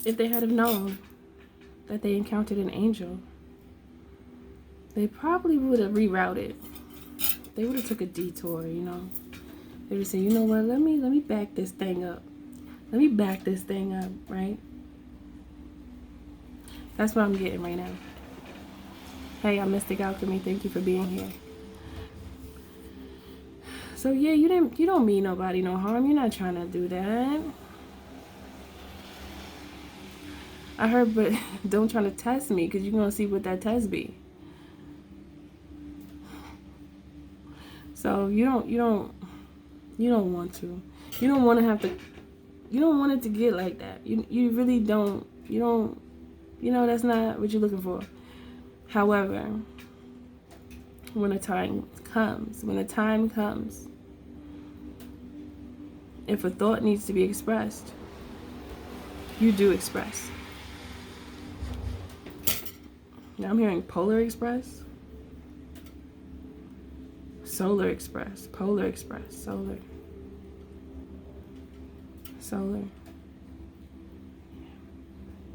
If they had have known that they encountered an angel, they probably would have rerouted. They would have took a detour, you know. They would say, you know what, let me back this thing up. Let me back this thing up, right? That's what I'm getting right now. Hey, I'm Mystic Alchemy. Thank you for being here. So yeah, you don't mean nobody no harm. You're not trying to do that. I heard, but don't try to test me, because you're gonna see what that test be. So you don't want to. You don't want to have to. You don't want it to get like that. You really don't. You don't. You know, that's not what you're looking for. However, when the time comes, if a thought needs to be expressed, you do express. Now I'm hearing polar express, solar express, polar express, solar.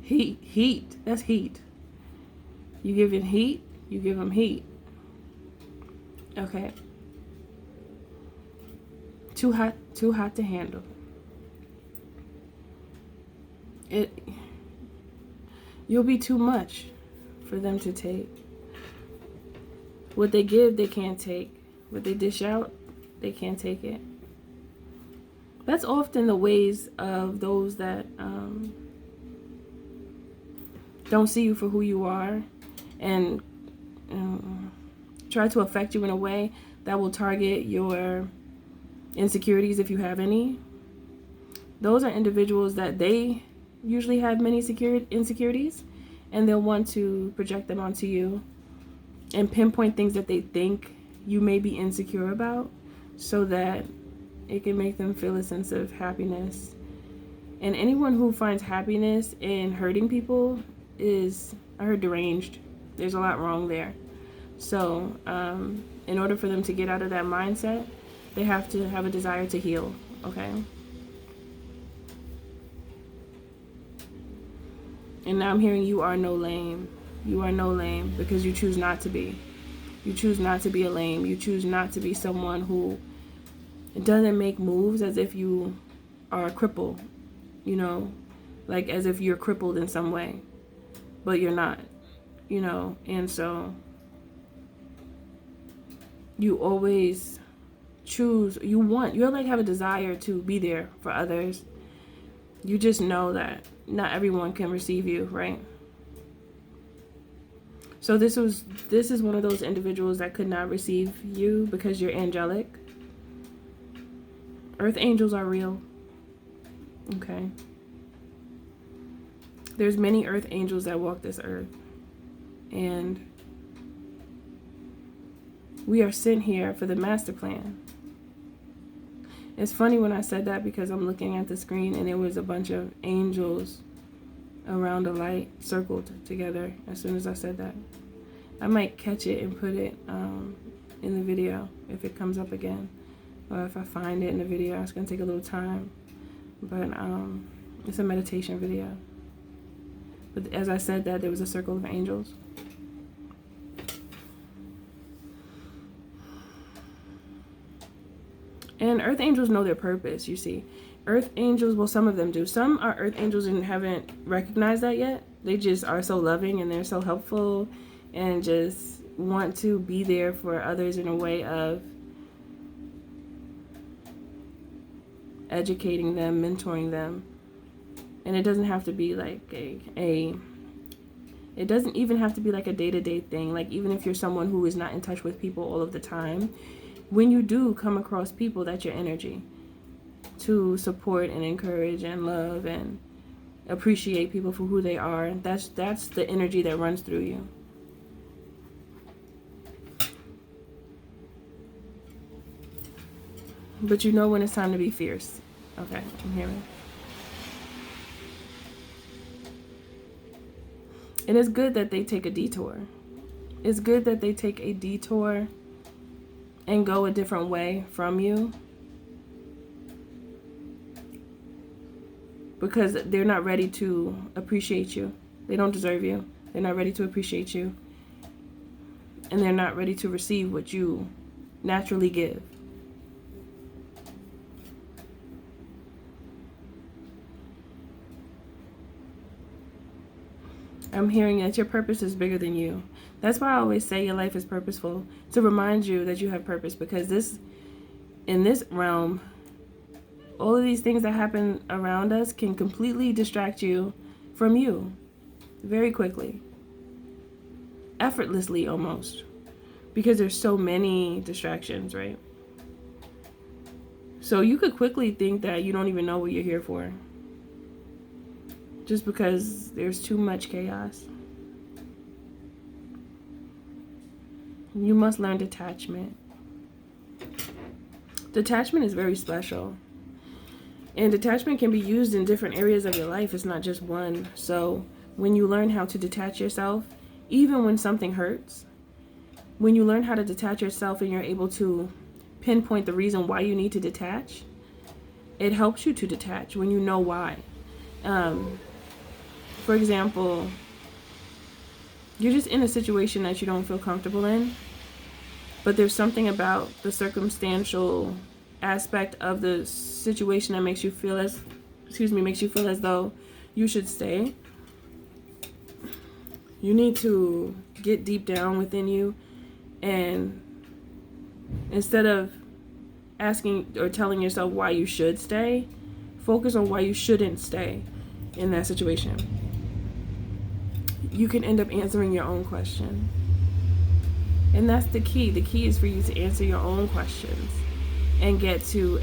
Heat, that's heat. You give it heat, you give them heat. Okay. Too hot to handle. You'll be too much for them to take. What they give, they can't take. What they dish out, they can't take it. That's often the ways of those that don't see you for who you are, and try to affect you in a way that will target your insecurities, if you have any. Those are individuals that they usually have many insecurities, and they'll want to project them onto you and pinpoint things that they think you may be insecure about, so that it can make them feel a sense of happiness. And anyone who finds happiness in hurting people is, I heard, deranged. There's a lot wrong there. So in order for them to get out of that mindset, they have to have a desire to heal. Okay. And now I'm hearing you are no lame. You are no lame, because you choose not to be. You choose not to be a lame. You choose not to be someone who doesn't make moves as if you are a cripple, you know, like as if you're crippled in some way, but you're not, you know. And so you always choose, you like have a desire to be there for others. You just know that not everyone can receive you, right? So this is one of those individuals that could not receive you because you're angelic. Earth angels are real. Okay. There's many earth angels that walk this earth. And we are sent here for the master plan. It's funny when I said that, because I'm looking at the screen and it was a bunch of angels around a light circled together as soon as I said that. I might catch it and put it in the video if it comes up again. Or if I find it in the video. It's going to take a little time. But it's a meditation video. But as I said that, there was a circle of angels. And earth angels know their purpose, you see. Earth angels, well, some of them do. Some are earth angels and haven't recognized that yet. They just are so loving and they're so helpful and just want to be there for others in a way of educating them, mentoring them. And it doesn't have to be like it doesn't even have to be like a day-to-day thing. Like, even if you're someone who is not in touch with people all of the time, when you do come across people, that's your energy to support and encourage and love and appreciate people for who they are. That's the energy that runs through you. But you know when it's time to be fierce. Okay, I'm hearing. And it's good that they take a detour. It's good that they take a detour and go a different way from you. because they're not ready to appreciate you. They don't deserve you. They're not ready to appreciate you. And they're not ready to receive what you naturally give. I'm hearing that your purpose is bigger than you. That's why I always say your life is purposeful, to remind you that you have purpose, because in this realm, all of these things that happen around us can completely distract you from you very quickly, effortlessly almost, because there's so many distractions, right? So you could quickly think that you don't even know what you're here for, just because there's too much chaos. You must learn detachment. Detachment is very special. And detachment can be used in different areas of your life. It's not just one. So when you learn how to detach yourself, even when something hurts, when you learn how to detach yourself and you're able to pinpoint the reason why you need to detach, it helps you to detach when you know why. For example, you're just in a situation that you don't feel comfortable in, but there's something about the circumstantial aspect of the situation that makes you feel as though you should stay. You need to get deep down within you, and instead of asking or telling yourself why you should stay, focus on why you shouldn't stay in that situation. You can end up answering your own question. And that's the key. The key is for you to answer your own questions and get to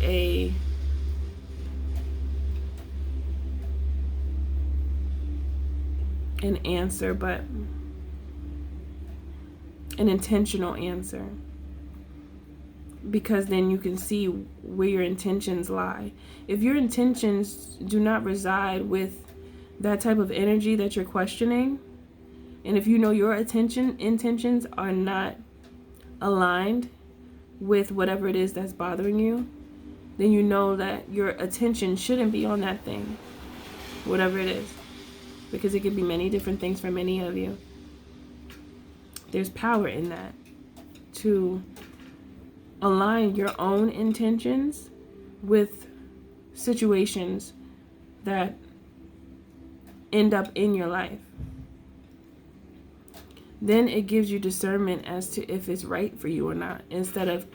an answer, but an intentional answer. Because then you can see where your intentions lie. If your intentions do not reside with that type of energy that you're questioning, and if you know your intentions are not aligned with whatever it is that's bothering you, then you know that your attention shouldn't be on that thing, whatever it is, because it could be many different things for many of you. There's power in that, to align your own intentions with situations that end up in your life. Then it gives you discernment as to if it's right for you or not, instead of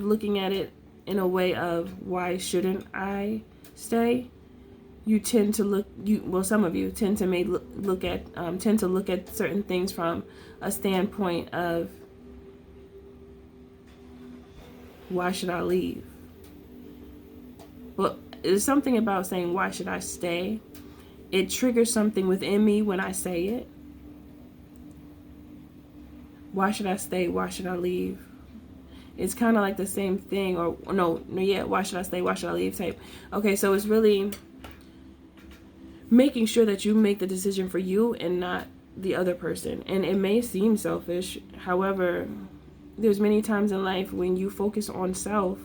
looking at it in a way of why shouldn't I stay. You tend to some of you tend to look at certain things from a standpoint of, why should I leave? But there's something about saying, why should I stay? It triggers something within me when I say it. Why should I stay? Why should I leave? It's kind of like the same thing, why should I stay? Why should I leave type. Okay, so it's really making sure that you make the decision for you and not the other person. And it may seem selfish. However, there's many times in life when you focus on self,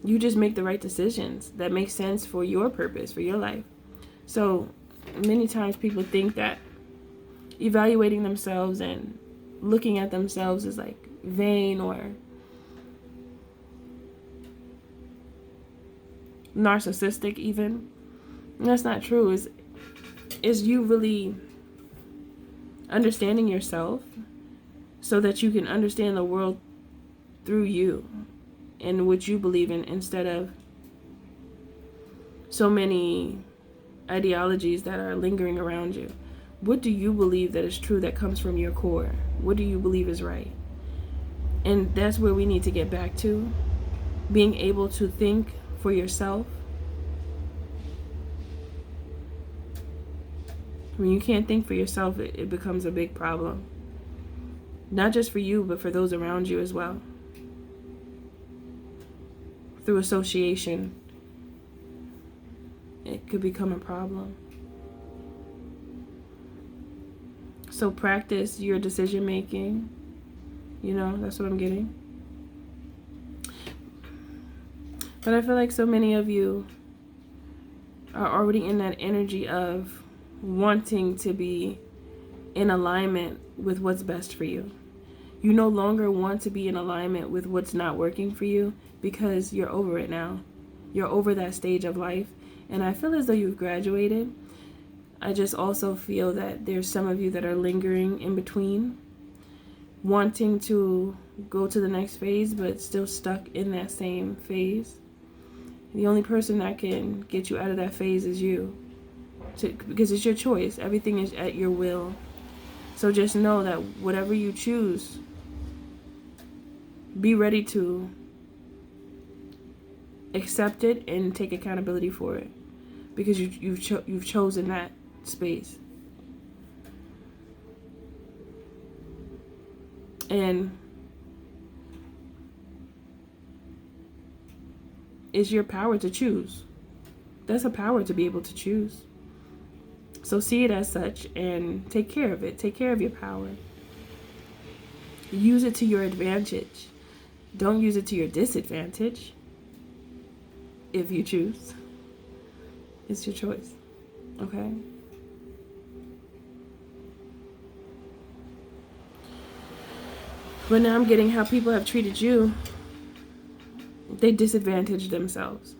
you just make the right decisions that make sense for your purpose, for your life. So many times people think that evaluating themselves and looking at themselves is like vain or narcissistic even. And that's not true. Is you really understanding yourself so that you can understand the world through you and what you believe in, instead of so many ideologies that are lingering around you. What do you believe that is true, that comes from your core? What do you believe is right? And that's where we need to get back to, being able to think for yourself. When you can't think for yourself, it becomes a big problem. Not just for you, but for those around you as well. Through association, it could become a problem. So practice your decision making. That's what I'm getting. But I feel like so many of you are already in that energy of wanting to be in alignment with what's best for you. You no longer want to be in alignment with what's not working for you because you're over it now. You're over that stage of life. And I feel as though you've graduated. I just also feel that there's some of you that are lingering in between, wanting to go to the next phase, but still stuck in that same phase. The only person that can get you out of that phase is you. Because it's your choice. Everything is at your will. So just know that whatever you choose, be ready to accept it and take accountability for it. Because you've chosen that space. And it's your power to choose. That's a power to be able to choose. So see it as such and take care of it. Take care of your power. Use it to your advantage. Don't use it to your disadvantage. If you choose. It's your choice. Okay? But now I'm getting how people have treated you. They disadvantaged themselves.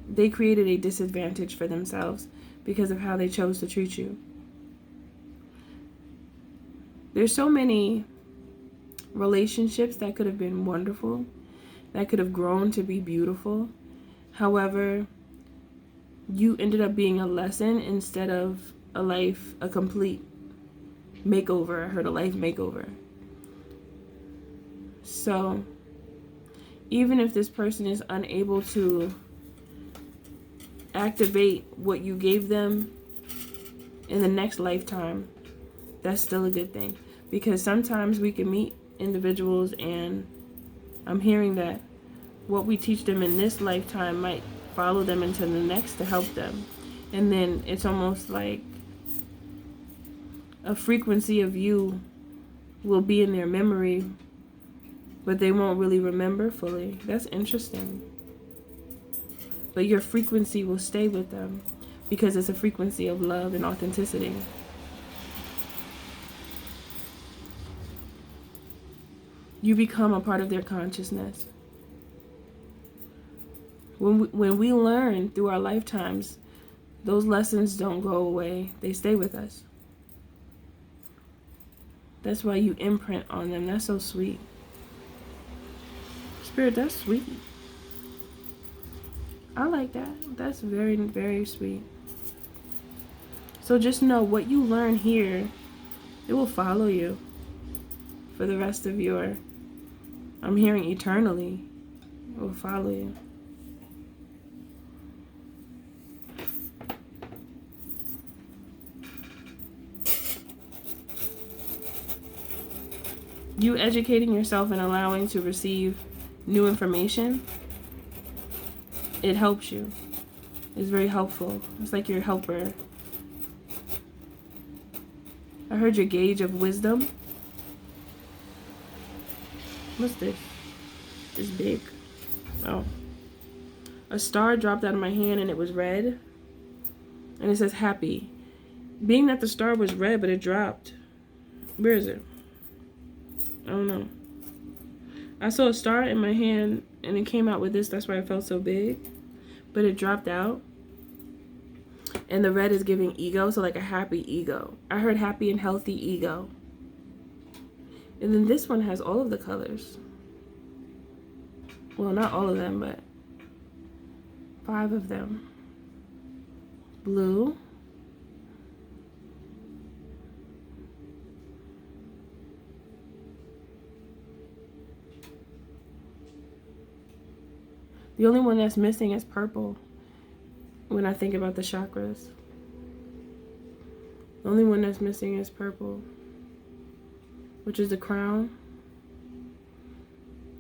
They created a disadvantage for themselves because of how they chose to treat you. There's so many relationships that could have been wonderful, that could have grown to be beautiful. However, you ended up being a lesson instead of a complete makeover. I heard a life makeover. So, even if this person is unable to activate what you gave them in the next lifetime, that's still a good thing. Because sometimes we can meet individuals and I'm hearing that what we teach them in this lifetime might follow them into the next to help them. And then it's almost like a frequency of you will be in their memory, but they won't really remember fully. That's interesting. But your frequency will stay with them because it's a frequency of love and authenticity. You become a part of their consciousness. When we learn through our lifetimes, those lessons don't go away. They stay with us. That's why you imprint on them. That's so sweet. Spirit, that's sweet. I like that. That's very, very sweet. So just know what you learn here, it will follow you for the rest of your, I'm hearing eternally, it will follow you. You educating yourself and allowing to receive new information, it helps you. It's very helpful. It's like your helper. I heard your gauge of wisdom. What's this? It's big. Oh. A star dropped out of my hand and it was red. And it says happy. Being that the star was red but it dropped. Where is it? I don't know. I saw a star in my hand and it came out with this. That's why it felt so big. But it dropped out. And the red is giving ego. So like a happy ego. I heard happy and healthy ego. And then this one has all of the colors. Well, not all of them, but 5 of them. Blue. The only one that's missing is purple when I think about the chakras. The only one that's missing is purple, which is the crown.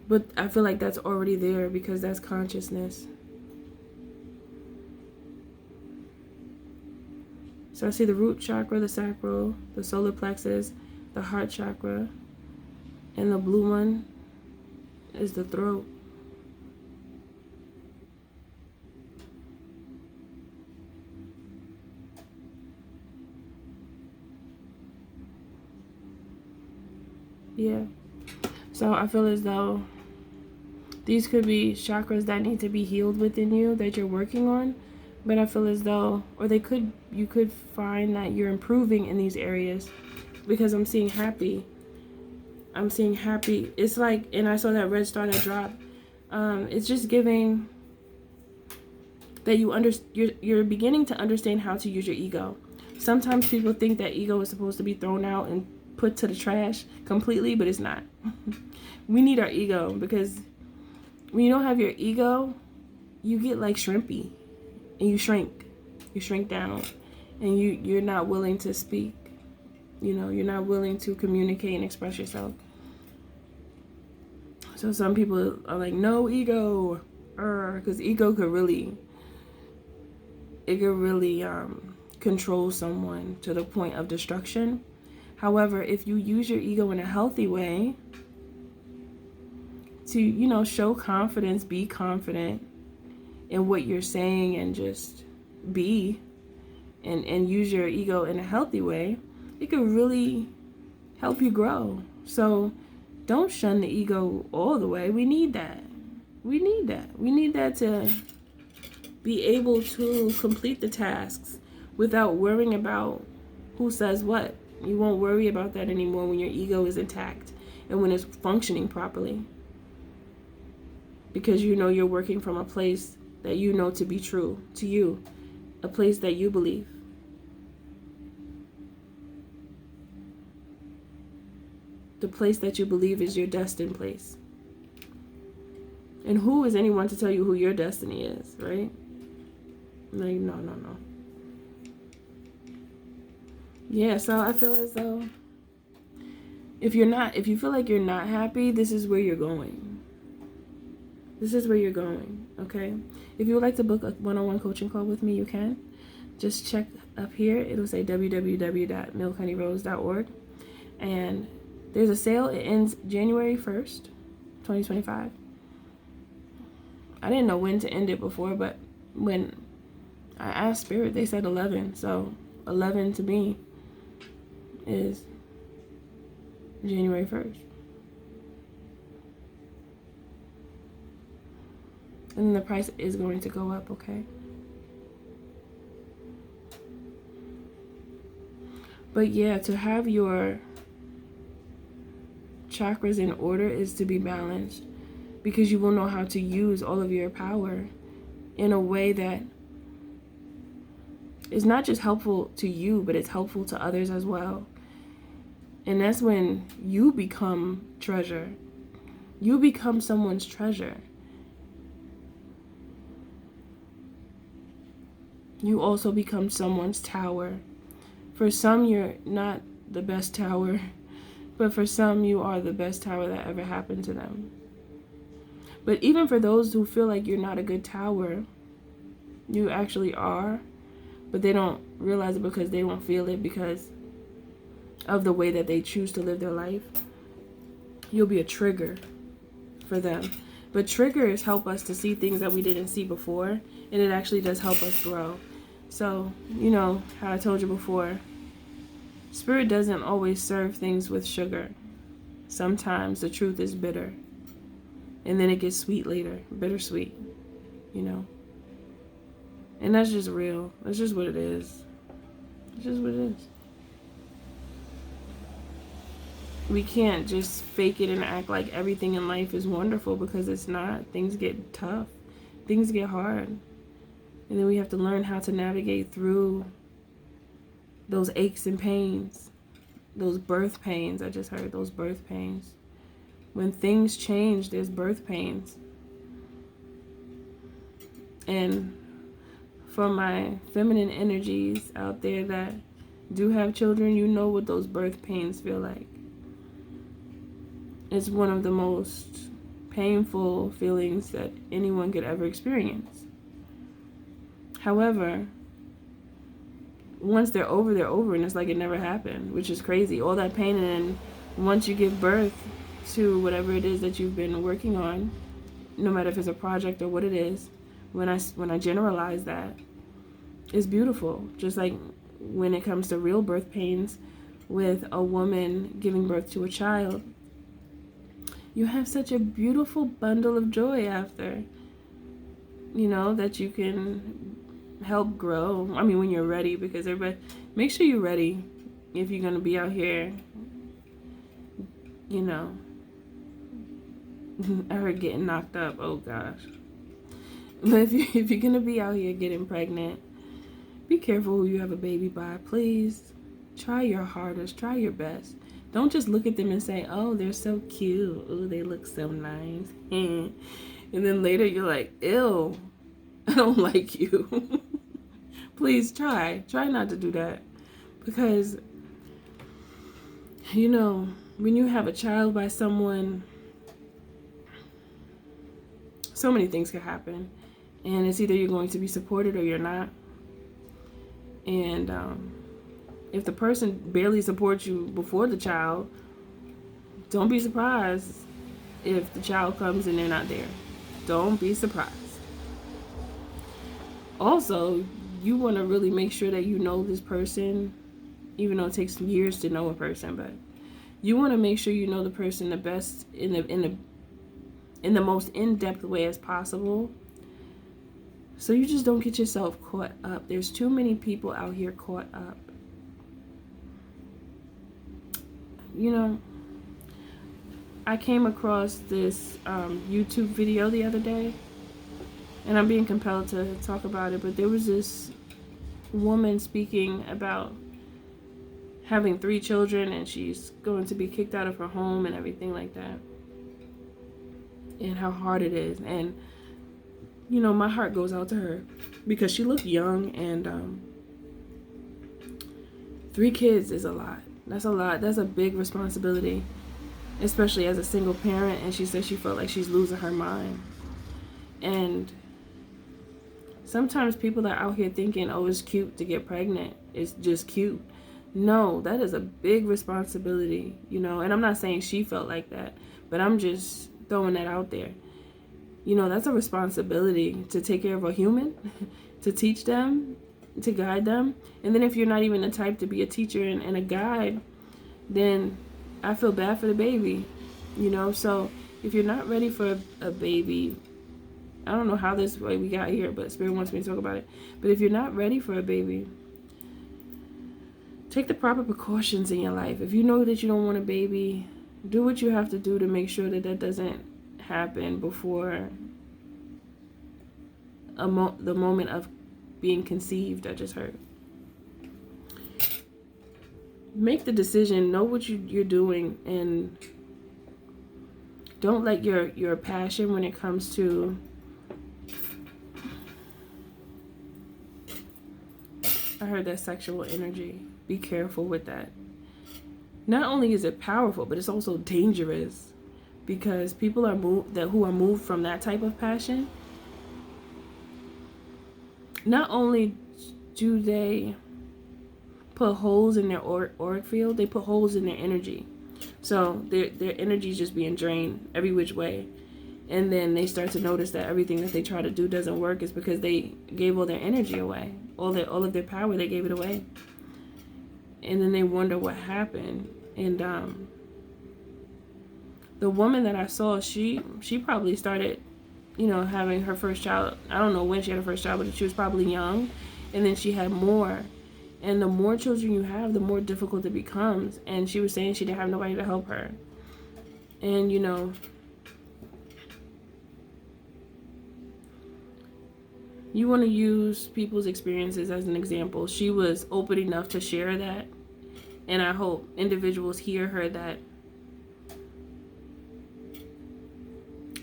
But I feel like that's already there because that's consciousness. So I see the root chakra, the sacral, the solar plexus, the heart chakra, and the blue one is the throat. Yeah. So I feel as though these could be chakras that need to be healed within you that you're working on. But I feel as though, or you could find that you're improving in these areas, because I'm seeing happy. I'm seeing happy. It's like, and I saw that red star that dropped. It's just giving that you're beginning to understand how to use your ego. Sometimes people think that ego is supposed to be thrown out and put to the trash completely, but it's not. We need our ego, because when you don't have your ego, you get like shrimpy, and you shrink down, and you're not willing to speak. You know, you're not willing to communicate and express yourself. So some people are like, no ego, because ego could really, control someone to the point of destruction. However, if you use your ego in a healthy way to, show confidence, be confident in what you're saying, and just be, and use your ego in a healthy way, it could really help you grow. So don't shun the ego all the way. We need that. We need that to be able to complete the tasks without worrying about who says what. You won't worry about that anymore when your ego is intact and when it's functioning properly. Because you're working from a place that you know to be true to you, a place that you believe. The place that you believe is your destined place. And who is anyone to tell you who your destiny is, right? Like, no. Yeah, so I feel as though if you feel like you're not happy, this is where you're going. This is where you're going, okay? If you would like to book a one-on-one coaching call with me, you can. Just check up here. It'll say www.MNHONEYROSE.org. And there's a sale. It ends January 1st, 2025. I didn't know when to end it before, but when I asked Spirit, they said 11. So 11 to me is January 1st. And the price is going to go up, okay? But yeah, to have your chakras in order is to be balanced, because you will know how to use all of your power in a way that is not just helpful to you, but it's helpful to others as well. And that's when you become treasure. You become someone's treasure. You also become someone's tower. For some, you're not the best tower, but for some, you are the best tower that ever happened to them. But even for those who feel like you're not a good tower, you actually are, but they don't realize it because they don't feel it because of the way that they choose to live their life. You'll be a trigger for them. But triggers help us to see things that we didn't see before, and it actually does help us grow. So, how I told you before, Spirit doesn't always serve things with sugar. Sometimes the truth is bitter, and then it gets sweet later, bittersweet, And that's just real. That's just what it is. It's just what it is. We can't just fake it and act like everything in life is wonderful, because it's not. Things get tough. Things get hard. And then we have to learn how to navigate through those aches and pains. Those birth pains. I just heard those birth pains. When things change, there's birth pains. And for my feminine energies out there that do have children, you know what those birth pains feel like. It's one of the most painful feelings that anyone could ever experience. However, once they're over, and it's like it never happened, which is crazy. All that pain, and then once you give birth to whatever it is that you've been working on, no matter if it's a project or what it is, when I generalize that, it's beautiful. Just like when it comes to real birth pains with a woman giving birth to a child, you have such a beautiful bundle of joy after, that you can help grow. I mean, when you're ready, because everybody, make sure you're ready if you're going to be out here, I heard getting knocked up. Oh gosh. But if you're going to be out here getting pregnant, be careful who you have a baby by. Please try your hardest, try your best. Don't just look at them and say, oh, they're so cute. Oh, they look so nice. And then later you're like, ew, I don't like you. Please try not to do that. Because, when you have a child by someone, so many things can happen. And it's either you're going to be supported or you're not. And if the person barely supports you before the child, don't be surprised if the child comes and they're not there. Don't be surprised. Also, you want to really make sure that you know this person, even though it takes years to know a person, but you want to make sure you know the person the best in the most in-depth way as possible. So you just don't get yourself caught up. There's too many people out here caught up. I came across this YouTube video the other day, and I'm being compelled to talk about it, but there was this woman speaking about having 3 children, and she's going to be kicked out of her home and everything like that, and how hard it is. And my heart goes out to her because she looked young, and 3 kids is a lot. That's a lot. That's a big responsibility, especially as a single parent. And she said she felt like she's losing her mind. And sometimes people are out here thinking, oh, it's cute to get pregnant. It's just cute. No, that is a big responsibility, and I'm not saying she felt like that, but I'm just throwing that out there. That's a responsibility to take care of a human, to teach them, to guide them. And then if you're not even the type to be a teacher and a guide, then I feel bad for the baby, So if you're not ready for a baby, I don't know how this way we got here, but Spirit wants me to talk about it. But if you're not ready for a baby, take the proper precautions in your life. If you know that you don't want a baby, do what you have to do to make sure that doesn't happen before the moment of being conceived. I just heard. Make the decision, know what you're doing, and don't let your passion when it comes to I heard that sexual energy. Be careful with that. Not only is it powerful, but it's also dangerous, because people who are moved from that type of passion, not only do they put holes in their auric field, they put holes in their energy. So their energy is just being drained every which way. And then they start to notice that everything that they try to do doesn't work is because they gave all their energy away. All of their power, they gave it away. And then they wonder what happened. And the woman that I saw, she probably started, having her first child. I don't know when she had her first child, but she was probably young. And then she had more. And the more children you have, the more difficult it becomes. And she was saying she didn't have nobody to help her. And, you want to use people's experiences as an example. She was open enough to share that. And I hope individuals hear her that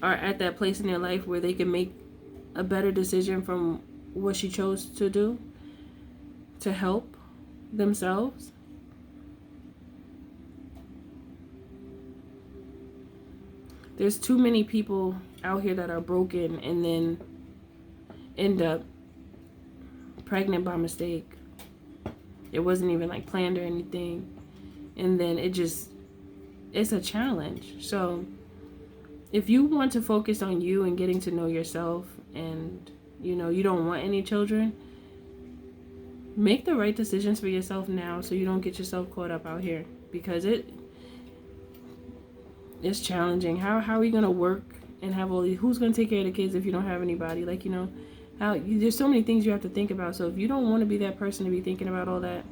are at that place in their life where they can make a better decision from what she chose to do to help themselves. There's too many people out here that are broken and then end up pregnant by mistake. It wasn't even like planned or anything. And then it's a challenge. So if you want to focus on you and getting to know yourself, and you don't want any children, make the right decisions for yourself now so you don't get yourself caught up out here, because It's challenging. How are you going to work and have all these, who's going to take care of the kids if you don't have anybody? Like, you know, there's so many things you have to think about. So if you don't want to be that person to be thinking about all that,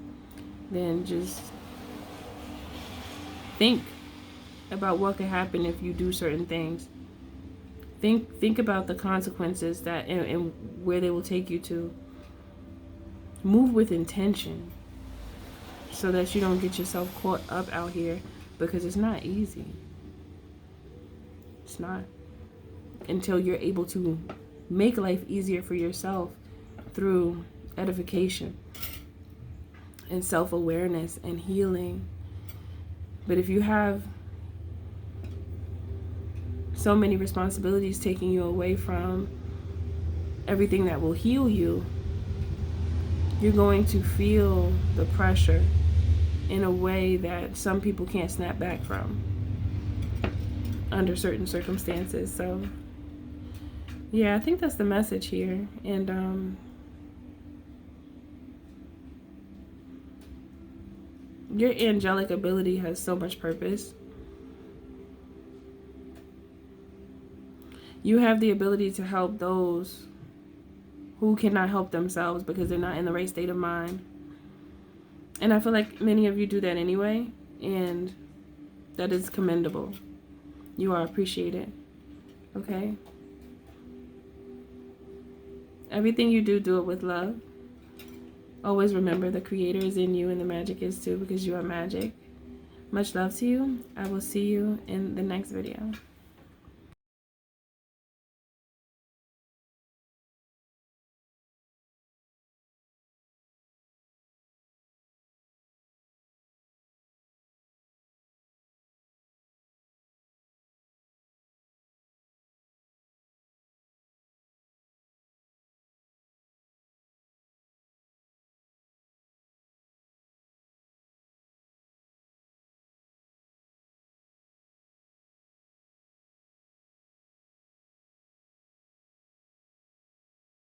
then just think about what could happen if you do certain things. Think about the consequences that and where they will take you to. Move with intention so that you don't get yourself caught up out here, because it's not easy. It's not. Until you're able to make life easier for yourself through edification and self-awareness and healing. But if you have so many responsibilities taking you away from everything that will heal you, you're going to feel the pressure in a way that some people can't snap back from under certain circumstances. So yeah, I think that's the message here. And your angelic ability has so much purpose. You have the ability to help those who cannot help themselves because they're not in the right state of mind. And I feel like many of you do that anyway, and that is commendable. You are appreciated. Okay? Everything you do, do it with love. Always remember the creator is in you and the magic is too, because you are magic. Much love to you. I will see you in the next video.